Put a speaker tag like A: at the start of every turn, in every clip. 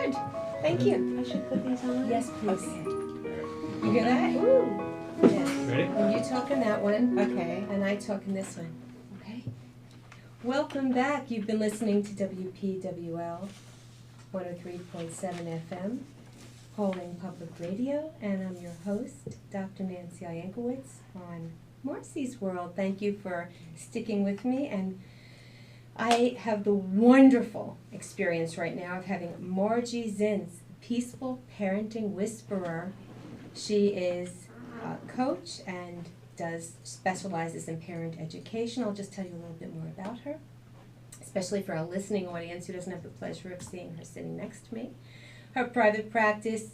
A: good. Thank you.
B: I should put these on?
A: Yes, please.
B: Okay.
A: You hear that?
B: Ooh.
A: Yes.
C: Ready?
A: And you talk in that one,
B: Okay.
A: and I talk in this one. Okay? Welcome back. You've been listening to WPWL 103.7 FM, Pawling Public Radio, and I'm your host, Dr. Nancy Iankowitz on Marcy's World. Thank you for sticking with me, and I have the wonderful experience right now of having Marji Zintz, Peaceful Parenting Whisperer. She is a coach and specializes in parent education. I'll just tell you a little bit more about her, especially for our listening audience who doesn't have the pleasure of seeing her sitting next to me. Her private practice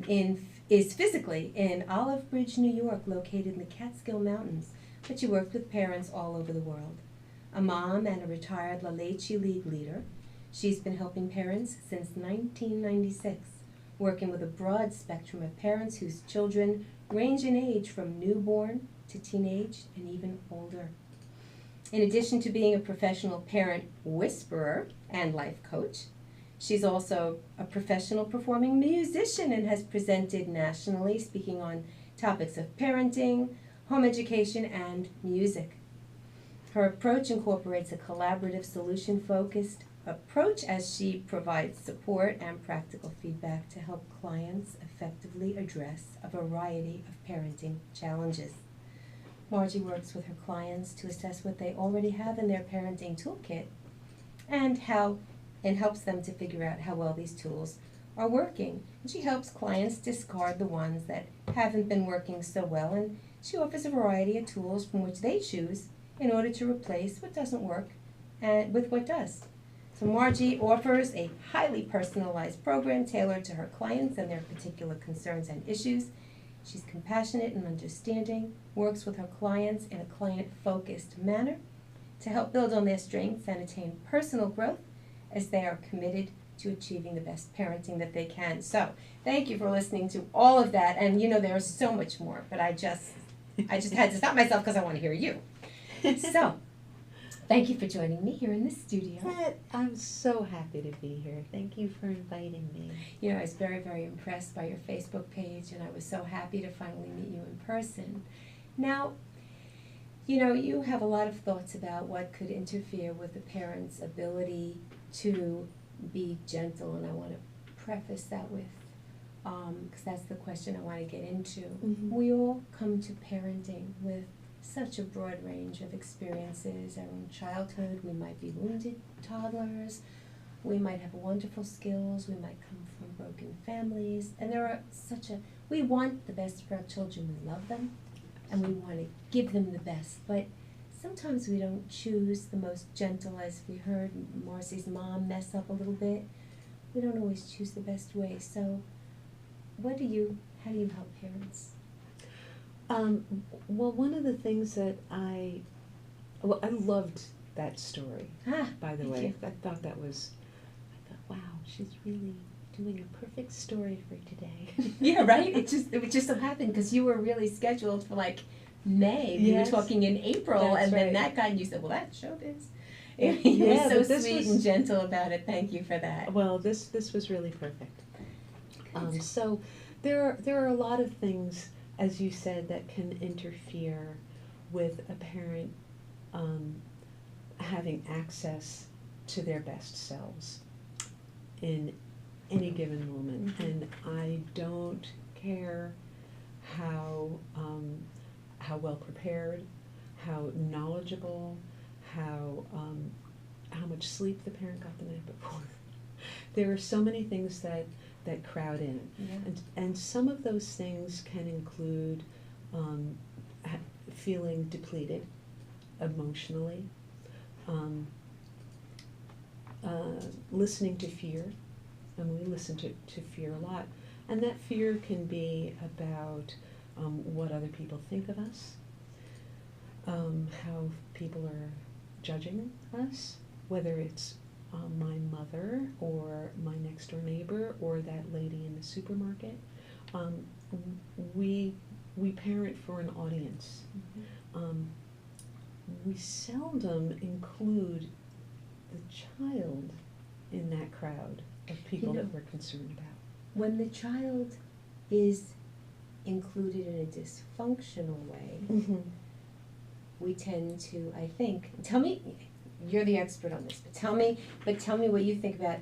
A: is physically in Olive Bridge, New York, located in the Catskill Mountains, but she worked with parents all over the world. A mom and a retired La Leche League leader, she's been helping parents since 1996, working with a broad spectrum of parents whose children range in age from newborn to teenage and even older. In addition to being a professional parent whisperer and life coach, she's also a professional performing musician and has presented nationally, speaking on topics of parenting, home education, and music. Her approach incorporates a collaborative, solution-focused approach as she provides support and practical feedback to help clients effectively address a variety of parenting challenges. Marji works with her clients to assess what they already have in their parenting toolkit and helps them to figure out how well these tools are working. And she helps clients discard the ones that haven't been working so well, and she offers a variety of tools from which they choose in order to replace what doesn't work and with what does. So Marji offers a highly personalized program tailored to her clients and their particular concerns and issues. She's compassionate and understanding, works with her clients in a client-focused manner to help build on their strengths and attain personal growth as they are committed to achieving the best parenting that they can. So thank you for listening to all of that. And you know, there's so much more, but I just had to stop myself because I want to hear you. So, thank you for joining me here in the studio.
B: I'm so happy to be here. Thank you for inviting me.
A: You know, I was very, very impressed by your Facebook page, and I was so happy to finally meet you in person. Now, you know, you have a lot of thoughts about what could interfere with a parent's ability to be gentle, and I want to preface that with, because that's the question I want to get into.
B: Mm-hmm.
A: We all come to parenting with such a broad range of experiences. Our own childhood, we might be wounded toddlers, we might have wonderful skills, we might come from broken families, and we want the best for our children, we love them, and we want to give them the best, but sometimes we don't choose the most gentle, as we heard Marcy's mom mess up a little bit. We don't always choose the best way, so how do you help parents?
B: Well, one of the things that I loved that story, by the way. I thought, wow, she's really doing a perfect story for today.
A: Yeah, right? It just so happened because you were really scheduled for like May. We were talking in April, and then that guy, and you said, well, that's showbiz. You were so sweet and gentle about it. Thank you for that.
B: Well, this was really perfect. So there are a lot of things, as you said, that can interfere with a parent having access to their best selves in any given moment. Mm-hmm. And I don't care how well prepared, how knowledgeable, how much sleep the parent got the night before. There are so many things that crowd in.
A: Yeah.
B: And some of those things can include feeling depleted emotionally, listening to fear, and we listen to fear a lot, and that fear can be about what other people think of us, how people are judging us, whether it's my mother or my next door neighbor or that lady in the supermarket. We parent for an audience. Mm-hmm. We seldom include the child in that crowd people
A: You know,
B: that we're concerned about.
A: when the child is included in a dysfunctional way, we tend to, I think, tell me, you're the expert on this, but tell me what you think about,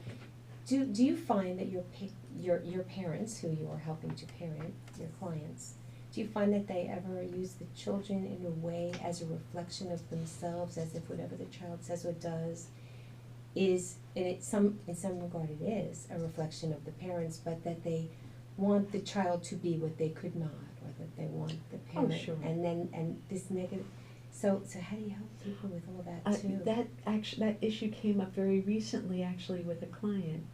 A: do you find that your parents, who you are helping to parent, your clients, do you find that they ever use the children in a way as a reflection of themselves, as if whatever the child says or does is, in some regard it is a reflection of the parents, but that they want the child to be what they could not, or that they want the parent,
B: sure.
A: and this negative. So how do you help people with all that too?
B: That issue came up very recently, actually, with a client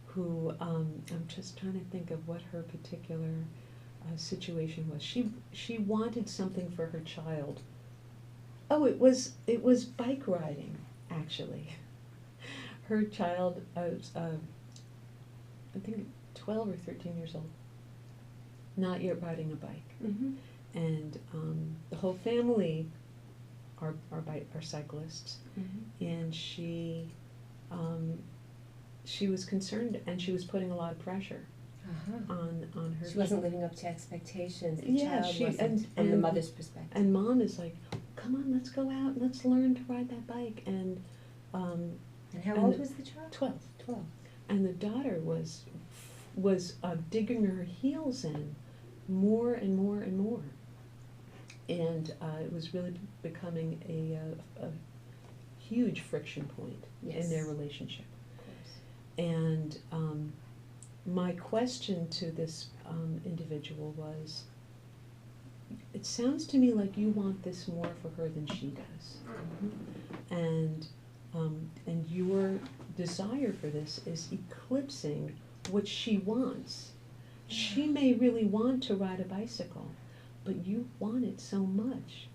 B: who I'm just trying to think of what her particular situation was. She wanted something for her child. Oh, it was bike riding, actually. Her child was, I think, 12 or 13 years old, not yet riding a bike.
A: Mm-hmm.
B: And the whole family are cyclists.
A: Mm-hmm.
B: And she was concerned, and she was putting a lot of pressure on her.
A: She wasn't living up to expectations. The
B: Yeah,
A: child
B: she
A: wasn't, from the mother's perspective.
B: And mom is like, "Come on, let's go out, and let's learn to ride that bike." And
A: how old was the child?
B: 12.
A: 12.
B: And the daughter was digging her heels in more and more and more. And it was really becoming a huge friction point in their relationship.
A: Of course.
B: And my question to this individual was, it sounds to me like you want this more for her than she does.
A: Mm-hmm.
B: And your desire for this is eclipsing what she wants. She may really want to ride a bicycle, but you want it so much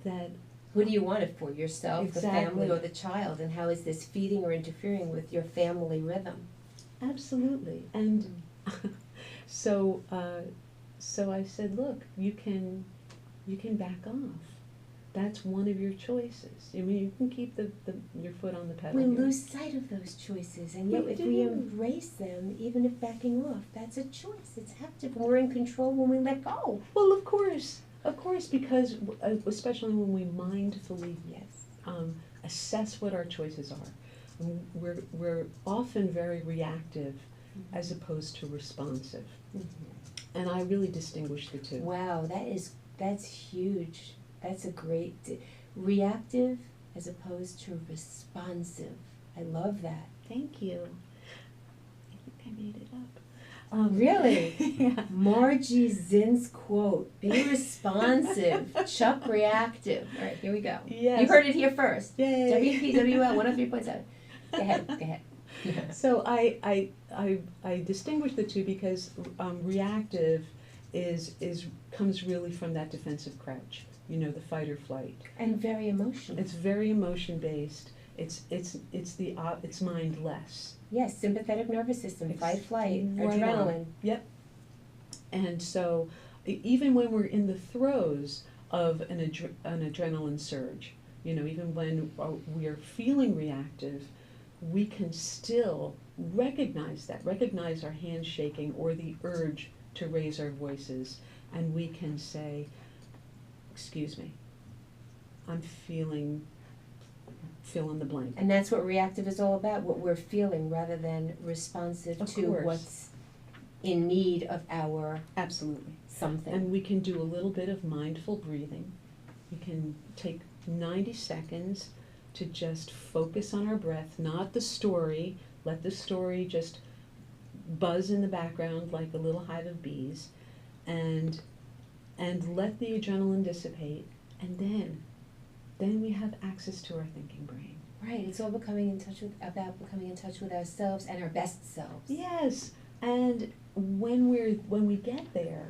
B: that...
A: Who do you want it for? Yourself,
B: Exactly.
A: the family, or the child? And how is this feeding or interfering with your family rhythm?
B: Absolutely. And so I said, look, you can back off. That's one of your choices. I mean, you can keep your foot on the pedal.
A: We
B: here.
A: lose sight of those choices, and yet
B: We
A: if we
B: do.
A: embrace them, even if backing off, that's a choice. It's active. We're in control when we let go.
B: Well, of course, because especially when we mindfully assess what our choices are, we're often very reactive as opposed to responsive, and I really distinguish the two.
A: Wow, that's huge. That's a great reactive as opposed to responsive. I love that.
B: Thank you. I think I made it up.
A: Really?
B: Yeah.
A: Marji Zintz quote: "Be responsive, Chuck reactive." All right, here we go.
B: Yes.
A: You heard it here first.
B: Yay.
A: WPWL 103.7. Go ahead.
B: So I distinguish the two because reactive comes really from that defensive crouch. You know, the fight or flight.
A: And very emotional.
B: It's very emotion based. It's mindless.
A: Yes, sympathetic nervous system, fight, flight,
B: Right
A: adrenaline.
B: on. Yep. And so, even when we're in the throes of an adrenaline surge, you know, even when we are feeling reactive, we can still recognize our hands shaking or the urge to raise our voices, and we can say, "Excuse me, I'm feeling, fill in the blank."
A: And that's what reactive is all about, what we're feeling rather than responsive
B: Of
A: to
B: course.
A: what's in need of our
B: Absolutely.
A: something.
B: And we can do a little bit of mindful breathing. We can take 90 seconds to just focus on our breath, not the story. Let the story just buzz in the background like a little hive of bees, and let the adrenaline dissipate, and then we have access to our thinking brain.
A: Right, it's all becoming in touch with ourselves and our best selves.
B: Yes, and when we get there,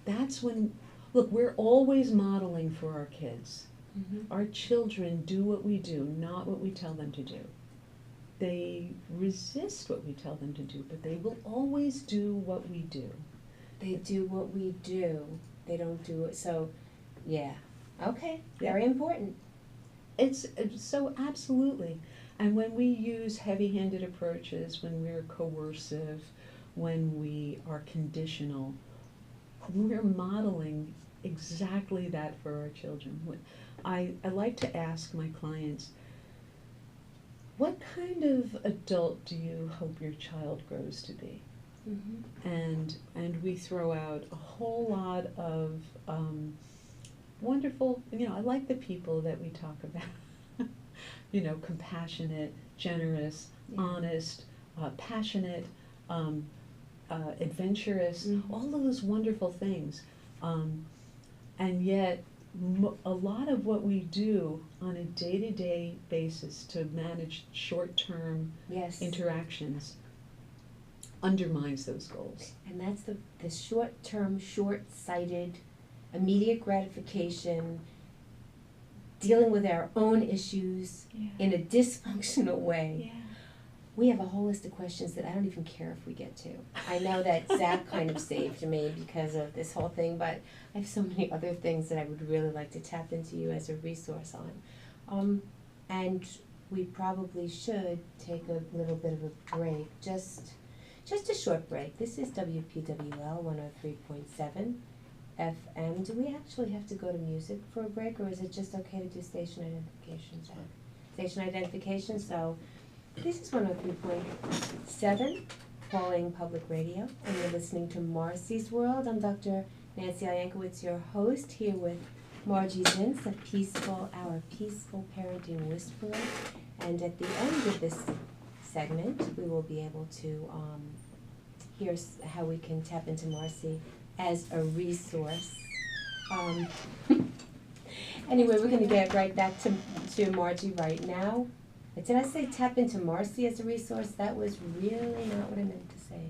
B: that's when, look, we're always modeling for our kids.
A: Mm-hmm.
B: Our children do what we do, not what we tell them to do. They resist what we tell them to do, but they will always do what we do.
A: They do what we do. They don't do it. So, yeah. Okay.
B: Yeah.
A: Very important.
B: It's so absolutely. And when we use heavy-handed approaches, when we're coercive, when we are conditional, we're modeling exactly that for our children. I like to ask my clients, what kind of adult do you hope your child grows to be?
A: Mm-hmm.
B: And we throw out a whole lot of wonderful, I like the people that we talk about, compassionate, generous,
A: Yeah.
B: honest, passionate, adventurous,
A: Mm-hmm.
B: all of those wonderful things. And yet, a lot of what we do on a day-to-day basis to manage short-term
A: Yes.
B: interactions undermines those goals.
A: And that's the short-term, short-sighted, immediate gratification, dealing with our own issues in a dysfunctional way.
B: Yeah.
A: We have a whole list of questions that I don't even care if we get to. I know that Zach kind of saved me because of this whole thing, but I have so many other things that I would really like to tap into you as a resource on. And we probably should take a little bit of a break, just a short break. This is WPWL 103.7 FM. Do we actually have to go to music for a break, or is it just okay to do station identification? Station identification, so this is 103.7 Pawling Public Radio, and you're listening to Marcy's World. I'm Dr. Nancy Iankowitz, your host, here with Marji Zintz, our peaceful parenting whisperer. And at the end of this segment, we will be able to hear how we can tap into Marcy as a resource. Anyway, we're going to get right back to Marji right now. Did I say tap into Marcy as a resource? That was really not what I meant to say.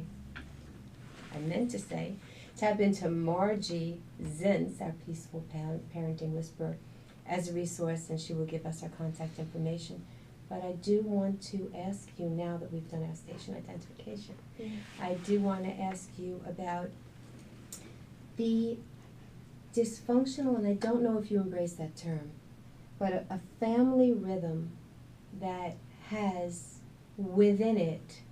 A: I meant to say tap into Marji Zintz, our peaceful parenting whisperer, as a resource, and she will give us our contact information. But I do want to ask you, now that we've done our station identification, I do want to ask you about the dysfunctional, and I don't know if you embrace that term, but a family rhythm that has within it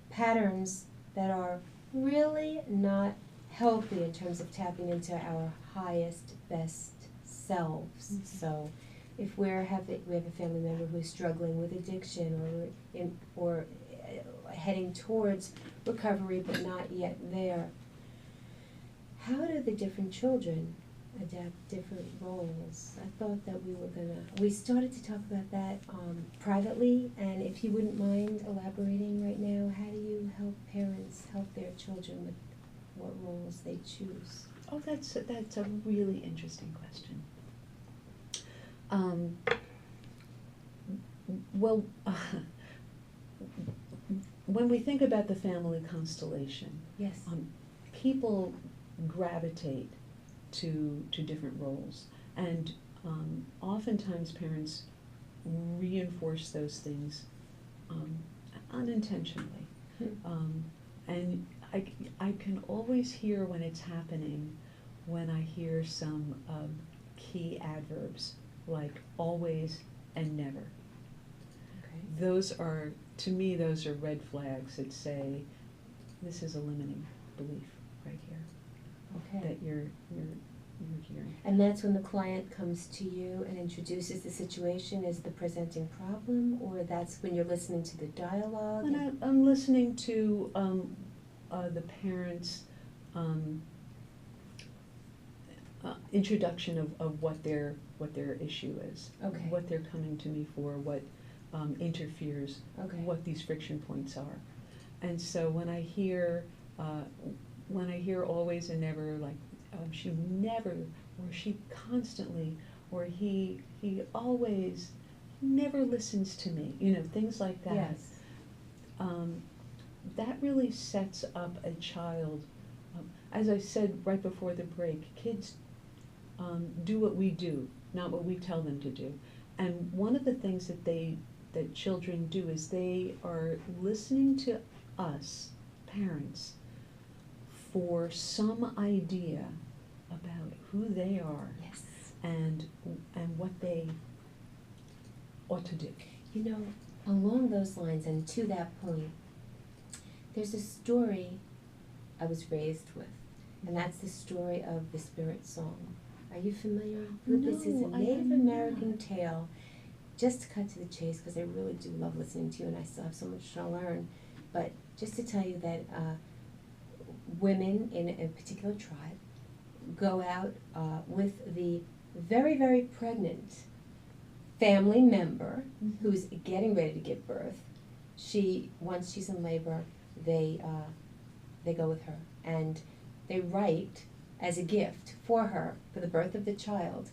A: patterns that are really not healthy in terms of tapping into our highest, best selves. Mm-hmm. So if we have a family member who's struggling with addiction or heading towards recovery but not yet there, how do the different children adapt different roles? I thought that we started to talk about that privately, and if you wouldn't mind elaborating right now, how do you help parents help their children with what roles they choose?
B: Oh, that's a really interesting question. Well, when we think about the family constellation,
A: yes,
B: people gravitate to different roles, and oftentimes parents reinforce those things unintentionally. And I can always hear when it's happening when I hear some key adverbs like always and never.
A: Okay.
B: Those are, to me, those are red flags that say this is a limiting belief right here.
A: Okay.
B: That you're hearing.
A: And that's when the client comes to you and introduces the situation as the presenting problem, or that's when you're listening to the dialogue?
B: When I'm listening to the parents' introduction of what their issue is,
A: okay,
B: what they're coming to me for, what interferes,
A: okay,
B: what these friction points are, and so when I hear always and never, like she never, or she constantly, or he always never listens to me, things like that.
A: yes,
B: that really sets up a child. As I said right before the break, kids do what we do, not what we tell them to do. And one of the things that children do is they are listening to us, parents, for some idea about who they are,
A: yes,
B: and what they ought to do.
A: along those lines and to that point, there's a story I was raised with, and that's the story of the Spirit Song. Are you familiar with this? It's a
B: No, I
A: Native
B: am
A: American
B: not.
A: tale. Just to cut to the chase, because I really do love listening to you, and I still have so much to learn. But just to tell you that women in a particular tribe go out with the very, very pregnant family member who's getting ready to give birth. Once she's in labor, they go with her, and they write as a gift for her, for the birth of the child,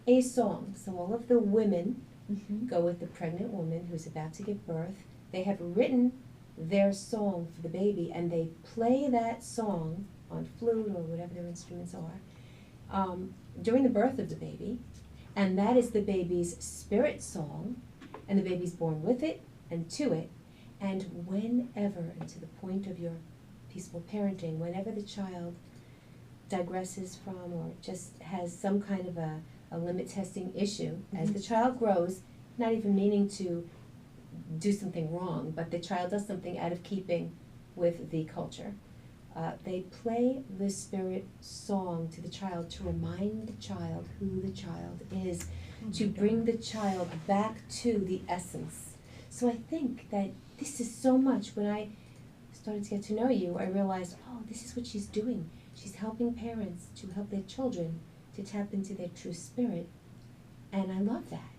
A: a song. So all of the women go with the pregnant woman who's about to give birth. They have written their song for the baby, and they play that song on flute or whatever their instruments are during the birth of the baby, and that is the baby's spirit song, and the baby's born with it and to it. And whenever, and to the point of your peaceful parenting, whenever the child digresses from or just has some kind of a limit testing issue, as the child grows, not even meaning to do something wrong, but the child does something out of keeping with the culture, they play the spirit song to the child to remind the child who the child is, to bring the child back to the essence. So I think that this is so much. When I started to get to know you, I realized, oh, this is what she's doing. She's helping parents to help their children to tap into their true spirit, and I love that.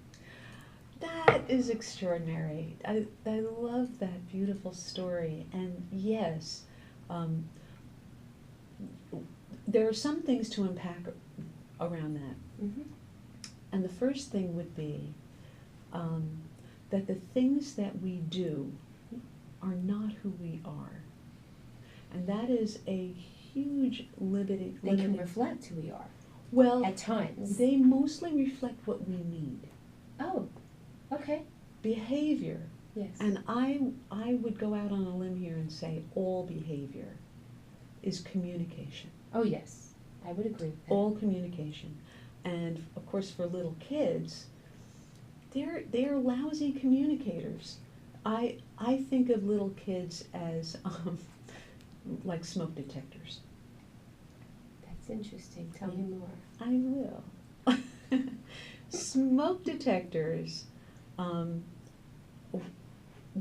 B: That is extraordinary. I love that beautiful story. And yes, there are some things to unpack around that. And the first thing would be that the things that we do are not who we are. And that is a huge limiting.
A: They can reflect who we are.
B: Well,
A: at times.
B: They mostly reflect what we need.
A: Oh, okay.
B: Behavior.
A: Yes.
B: And I would go out on a limb here and say all behavior is communication.
A: Oh, yes. I would agree with that.
B: All communication. And of course for little kids, they're lousy communicators. I think of little kids as like smoke detectors.
A: That's interesting. Tell me more.
B: I will. Smoke detectors,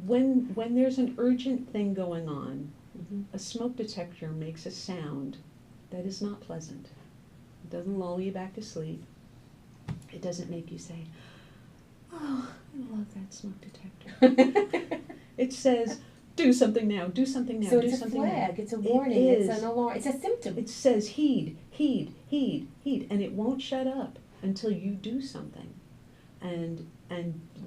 B: when there's an urgent thing going on, a smoke detector makes a sound that is not pleasant. It doesn't lull you back to sleep. It doesn't make you say, oh, I love that smoke detector. It says, do something now, do something now,
A: so
B: do
A: it's
B: something
A: a flag,
B: now.
A: it's a warning,
B: it's
A: an alarm, it's a symptom.
B: It says heed, heed, heed, heed, and it won't shut up until you do something, and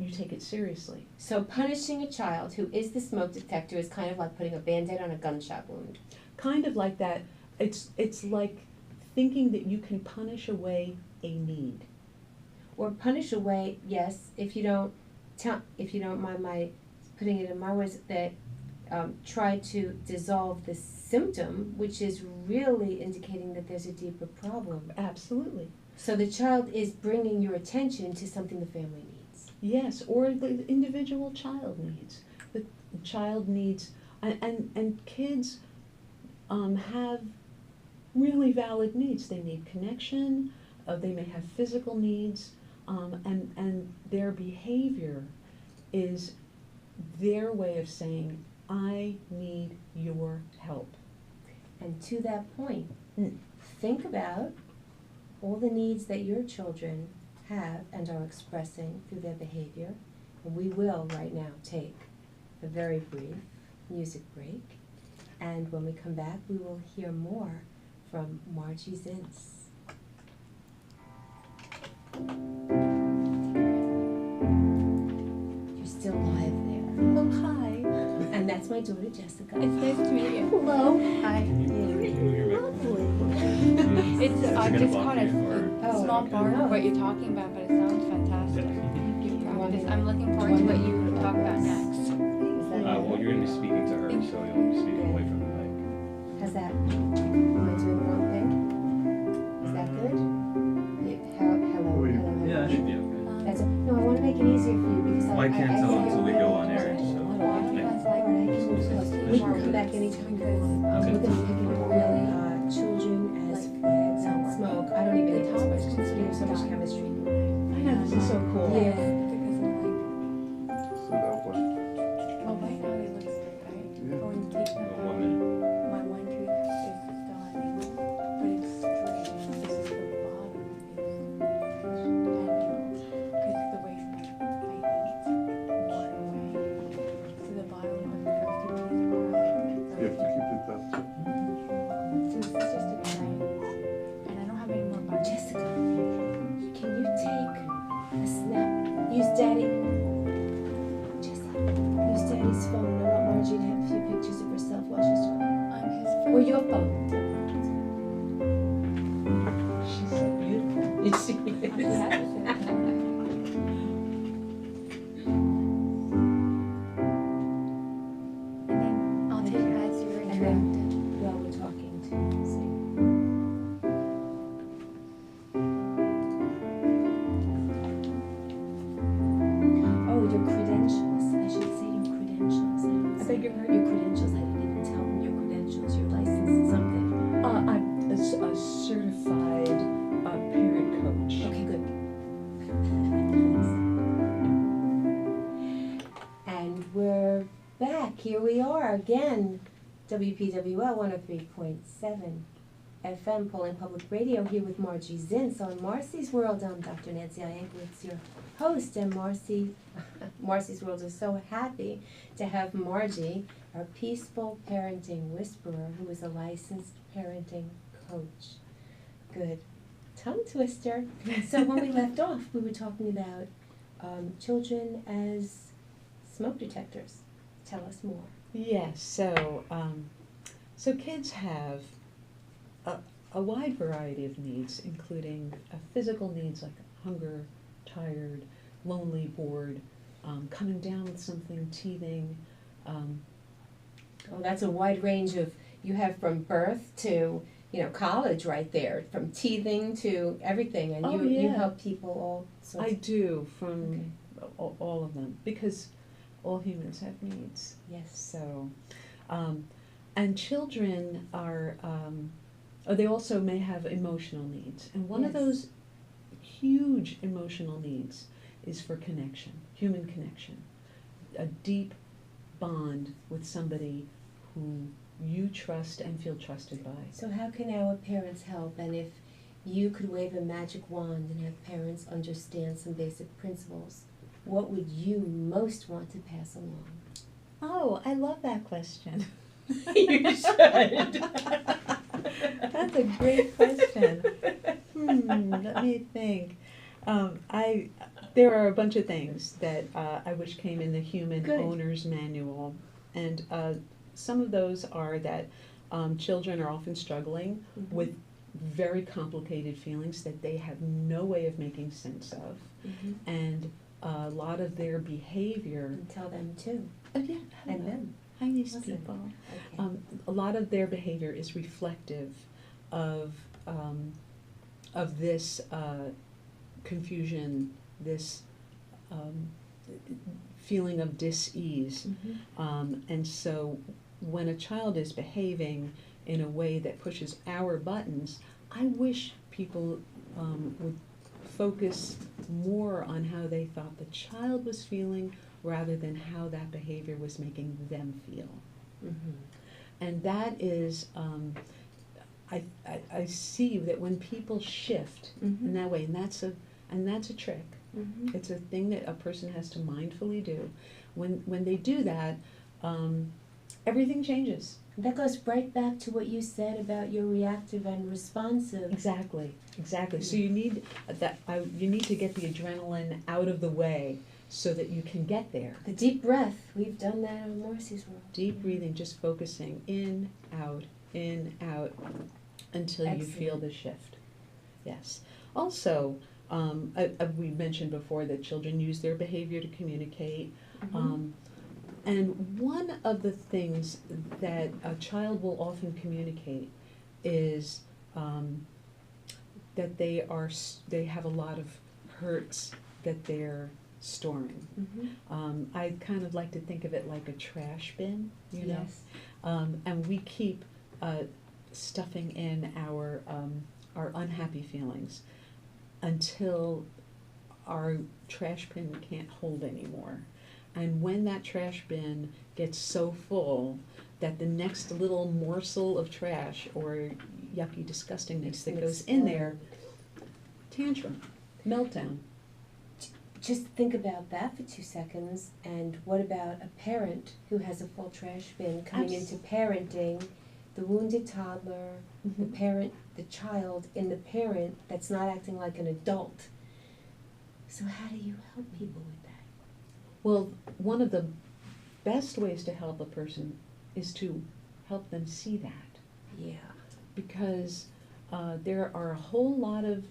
B: you take it seriously.
A: So punishing a child who is the smoke detector is kind of like putting a Band-Aid on a gunshot wound.
B: Kind of like that. It's like thinking that you can punish away a need.
A: Or punish away, yes, if you don't mind my putting it in my words, that try to dissolve the symptom, which is really indicating that there's a deeper problem.
B: Absolutely.
A: So the child is bringing your attention to something the family needs.
B: Yes, or the individual child needs. The child needs, and kids have really valid needs. They need connection, they may have physical needs, and their behavior is their way of saying, I need your help.
A: And to that point, think about all the needs that your children have and are expressing through their behavior. And we will right now take a very brief music break. And when we come back, we will hear more from Marji Zintz. You're still live there.
B: Oh, hi.
A: And that's my daughter, Jessica.
C: It's nice to meet you.
B: Hello.
C: Hi.
B: You're lovely.
C: I just caught a
A: Oh,
C: small part
A: no.
C: of what you're talking about, but it sounds fantastic. Good practice. I'm looking forward to what you talk about next.
A: Is that
D: Well, you're going to be speaking to her, so you'll be speaking away from the mic.
A: How's that? Am I doing the wrong thing? Is that good? Hello.
D: Yeah, that should be okay.
A: No, I want to make it easier for you because
D: Well, I can't tell
A: see
D: until we
A: your
D: go on
A: anytime you want.
D: Okay.
A: We're gonna pick it up really, children as flags and smoke. I don't even
C: The
A: know
C: top
A: much,
C: is
A: we have so much
C: done.
A: chemistry.
B: I know, this is so cool.
A: Yeah.
C: Because I'm like,
E: So that was,
C: well, right now they look straight, right?
E: Yeah.
C: But when you take them out,
D: 1 minute.
C: my one tooth is still hanging, but it's straight. This is the bottom is angled, because the way my eat one way. So the bottom of the first two teeth are like.
E: you have to keep it that.
C: So this is just a tray, and I don't have any more buttons.
A: Jessica, can you take a snap? Use Daddy. Jessica, use Daddy's phone. I want Margie to have a few pictures of herself while she's talking.
C: On his phone.
A: Or your phone.
B: She's so beautiful. You see?
C: And then I'll take as you're
A: And
C: interactive.
A: while we're talking too, so. Oh, your credentials. I should say your credentials.
B: I beg your pardon?
A: Your credentials. I didn't even tell them your credentials. Your license and something.
B: I'm a certified parent coach.
A: Okay, good. And we're back. Here we are again. WPWL 103.7 FM, Pawling Public Radio, here with Marji Zintz on Marcy's World. I'm Dr. Nancy Iankowitz, your host, and Marcy's World is so happy to have Marji, our peaceful parenting whisperer, who is a licensed parenting coach. Good. Tongue twister. So when we left off, we were talking about children as smoke detectors. Tell us more.
B: Yes, so kids have a wide variety of needs, including physical needs like hunger, tired, lonely, bored, coming down with something, teething.
A: Oh, that's a wide range of, you have from birth to, college right there, from teething to everything, and
B: Oh,
A: you
B: yeah.
A: help people all sorts.
B: I do, from all of them, because all humans have needs.
A: Yes.
B: So, and children are, they also may have emotional needs. And one of
A: Yes.
B: those huge emotional needs is for connection, human connection. A deep bond with somebody who you trust and feel trusted by.
A: So how can our parents help? And if you could wave a magic wand and have parents understand some basic principles, what would you most want to pass along?
B: Oh, I love that question.
A: You should.
B: That's a great question. Let me think. There are a bunch of things that I wish came in the Human
A: Good.
B: Owner's Manual, and some of those are that children are often struggling with very complicated feelings that they have no way of making sense of, and a lot of their behavior.
A: And tell them too.
B: Yeah,
A: And them.
B: Hi, these
A: Listen.
B: people.
A: Okay.
B: A lot of their behavior is reflective of this confusion, this feeling of dis-ease. And so when a child is behaving in a way that pushes our buttons, I wish people would focus more on how they thought the child was feeling rather than how that behavior was making them feel. And that is, I see that when people shift in that way, and that's a trick. It's a thing that a person has to mindfully do. When they do that, everything changes.
A: That goes right back to what you said about your reactive and responsive.
B: Exactly. So you need you need to get the adrenaline out of the way so that you can get there.
A: The deep breath. We've done that on Marcy's World.
B: Deep breathing, just focusing in, out, until you feel
A: Excellent.
B: the shift. Yes. Also, we mentioned before that children use their behavior to communicate. And one of the things that a child will often communicate is that they have a lot of hurts that they're storing.
A: Mhm.
B: I kind of like to think of it like a trash bin, you know?
A: Yes.
B: And we keep stuffing in our unhappy feelings until our trash bin can't hold anymore. And when that trash bin gets so full that the next little morsel of trash or yucky disgustingness that goes in there, tantrum, meltdown.
A: Just think about that for 2 seconds, and what about a parent who has a full trash bin coming into parenting the wounded toddler, the parent, the child, and the parent that's not acting like an adult? So how do you help people with that?
B: Well, one of the best ways to help a person is to help them see that,
A: Yeah.
B: because there are a whole lot of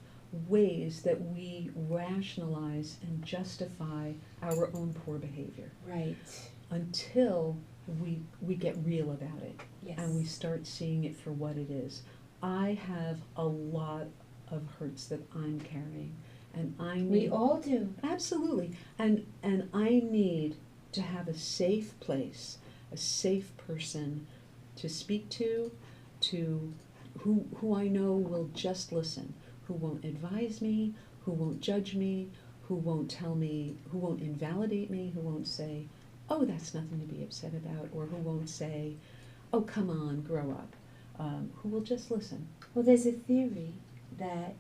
B: ways that we rationalize and justify our own poor behavior
A: Right.
B: until we get real about it.
A: Yes.
B: And we start seeing it for what it is. I have a lot of hurts that I'm carrying, and I need...
A: We all do.
B: Absolutely. And I need to have a safe place, a safe person to speak to who I know will just listen, who won't advise me, who won't judge me, who won't tell me, who won't invalidate me, who won't say, oh, that's nothing to be upset about, or who won't say, oh, come on, grow up, who will just listen.
A: Well, there's a theory that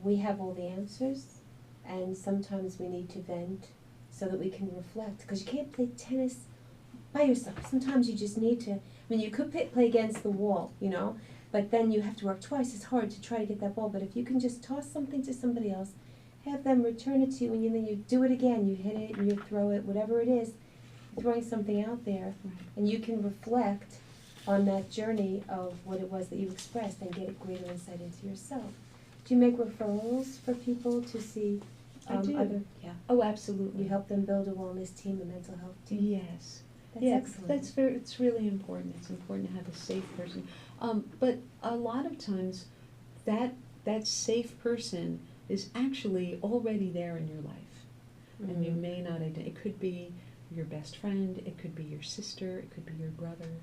A: we have all the answers, and sometimes we need to vent so that we can reflect, because you can't play tennis by yourself. Sometimes you just need to, I mean, you could play against the wall, you know, but then you have to work twice as hard to try to get that ball. But if you can just toss something to somebody else, have them return it to you, and then you do it again, you hit it and you throw it, whatever it is, you're throwing something out there, and you can reflect on that journey of what it was that you expressed and get a greater insight into yourself. Do you make referrals for people to see
B: I do.
A: other? Yeah.
B: Oh, absolutely.
A: You help them build a wellness team, a mental health team.
B: Yes.
A: That's
B: Yeah,
A: excellent.
B: it's really important. It's important to have a safe person. But a lot of times, that safe person is actually already there in your life, and you may not it could be your best friend, it could be your sister, it could be your brother,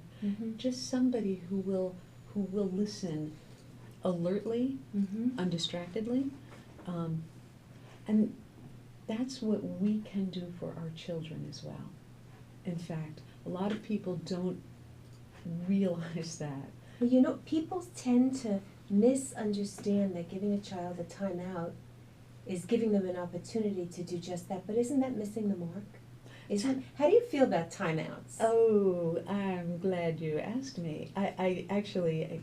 B: just somebody who will listen alertly, undistractedly, and that's what we can do for our children as well. In fact, a lot of people don't realize that.
A: Well, you know, people tend to misunderstand that giving a child a timeout is giving them an opportunity to do just that. But isn't that missing the mark? How do you feel about timeouts?
B: Oh, I'm glad you asked me. I actually,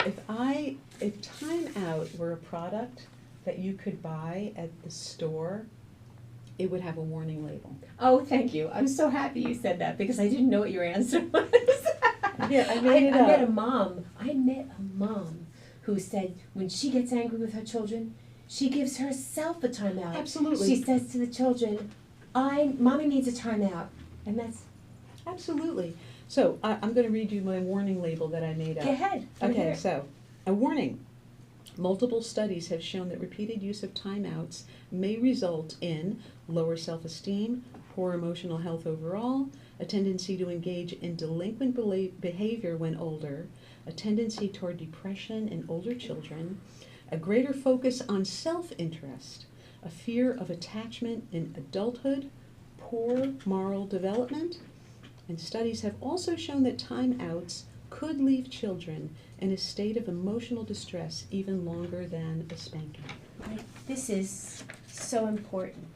B: if Time Out were a product that you could buy at the store, it would have a warning label.
A: Oh, thank you. I'm so happy you said that, because I didn't know what your answer was.
B: Yeah, I made it up.
A: I met a mom who said when she gets angry with her children, she gives herself a timeout.
B: Absolutely.
A: She says to the children, Mommy needs a timeout. And that's...
B: Absolutely. So I'm going to read you my warning label that I made up.
A: Go ahead.
B: Okay, so a warning. Multiple studies have shown that repeated use of timeouts may result in lower self-esteem, poor emotional health overall, a tendency to engage in delinquent behavior when older, a tendency toward depression in older children, a greater focus on self-interest, a fear of attachment in adulthood, poor moral development, and studies have also shown that timeouts could leave children in a state of emotional distress even longer than a spanking.
A: This is so important,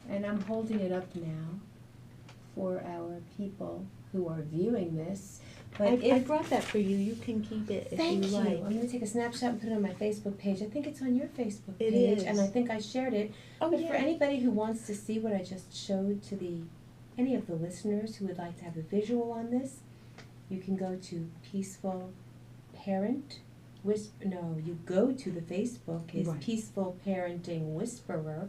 A: and I'm holding it up now for our people who are viewing this. But
B: I brought that for you. You can keep it if
A: Thank
B: you
A: you.
B: like.
A: I'm going to take a snapshot and put it on my Facebook page. I think it's on your Facebook
B: It
A: page,
B: is.
A: and I think I shared it.
B: Oh,
A: But
B: yeah.
A: for anybody who wants to see what I just showed to any of the listeners who would like to have a visual on this, you can go to Peaceful Parent you go to the Facebook is
B: Right.
A: Peaceful Parenting Whisperer.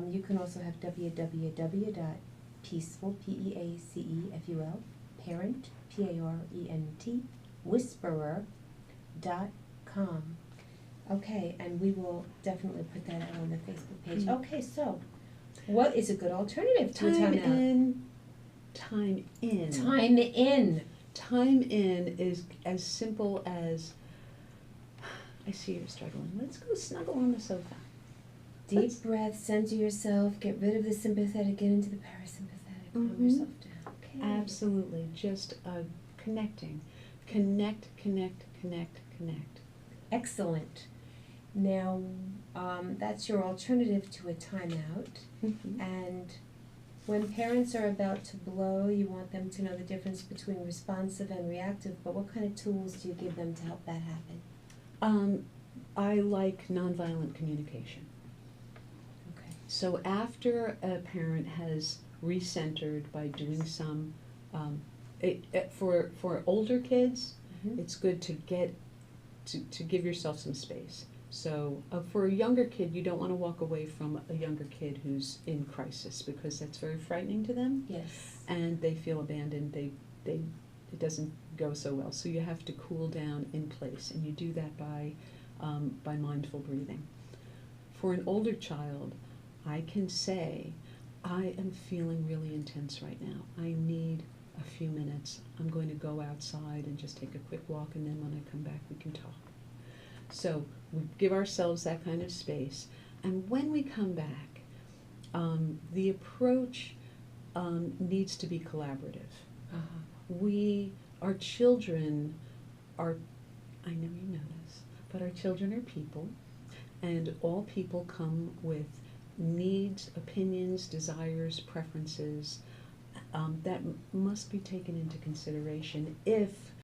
A: You can also have www.peaceful, Peaceful, parent, Parent, whisperer.com. Okay, and we will definitely put that out on the Facebook page.
B: Mm.
A: Okay, so what is a good alternative to a
B: Time
A: timeout?
B: in, time in.
A: Time in.
B: Time in is as simple as, I see you're struggling, let's go snuggle on the sofa.
A: Deep
B: Let's-
A: breath, center yourself, get rid of the sympathetic, get into the parasympathetic, calm
B: Mhm.
A: yourself down. Okay.
B: Absolutely, just connecting. Connect, connect, connect, connect.
A: Excellent. Now, that's your alternative to a timeout.
B: Mhm.
A: And when parents are about to blow, you want them to know the difference between responsive and reactive, but what kind of tools do you give them to help that happen?
B: I like nonviolent communication.
A: Okay.
B: So after a parent has recentered by doing some, for older kids,
A: Mhm.
B: it's good to get to give yourself some space. So for a younger kid, you don't want to walk away from a younger kid who's in crisis because that's very frightening to them,
A: Yes.
B: and they feel abandoned. It doesn't go so well. So you have to cool down in place, and you do that by mindful breathing. For an older child, I can say, I am feeling really intense right now. I need a few minutes. I'm going to go outside and just take a quick walk, and then when I come back, we can talk. So we give ourselves that kind of space, and when we come back, the approach needs to be collaborative. Our children are, I know you know this, but our children are people, and all people come with needs, opinions, desires, preferences that must be taken into consideration if